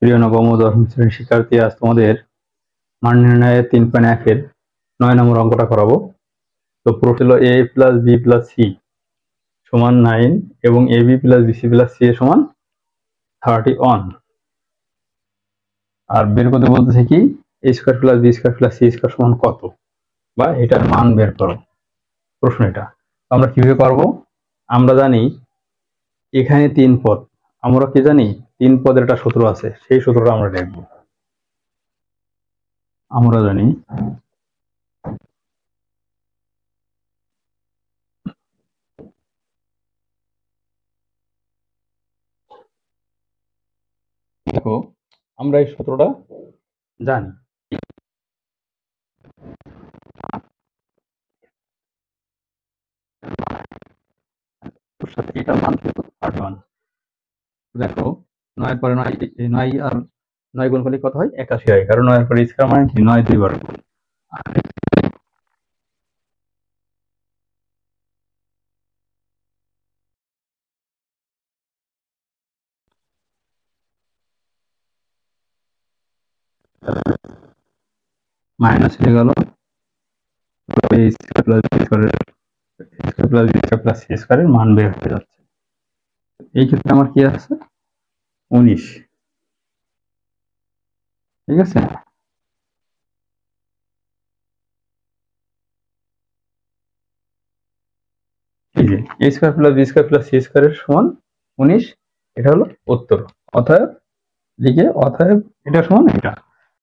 প্রিয় নবম ও দশম শ্রেণীর শিক্ষার্থী, আজ তোমাদের মান নির্ণয়ের 3.1 9 নম্বর অঙ্কটা করাবো। তো প্রশ্ন হলো a plus b plus c সমান 9 এবং a b plus bc plus c সমান 31। আর বের করতে বলতেছে কি a square plus b square plus c square সমান কত, বা এটার মান বের করো। প্রশ্ন এটা আমরা কিভাবে করব? আমরা জানি এখানে 3 পদ, আমরা কি জানি 3 পদের একটা সূত্র আছে, সেই সূত্রটা আমরা দেখব। আমরা জানি দেখো, আমরা এই সূত্রটা জানি। এটার মান কিন্তু 31। দেখো 9 পরে 9, 9 আর 9 গুণ করলে কত হয়? 81 হয়, কারণ 9 পরে স্কয়ার মানে কি 9 দুইবার গুণ। মাইনাস হয়ে গেল a স্কয়ার প্লাস b স্কয়ারের square plus b square plus c স্কয়ারের মান বের হয়ে যাচ্ছে। এই ক্ষেত্রে আমার কি আছে? 19। ঠিক আছে, এই যে a square plus b square plus c স্কয়ারের সমান 19, এটা হলো উত্তর। অতএব লিখে, অতএব এটা সমান এটা।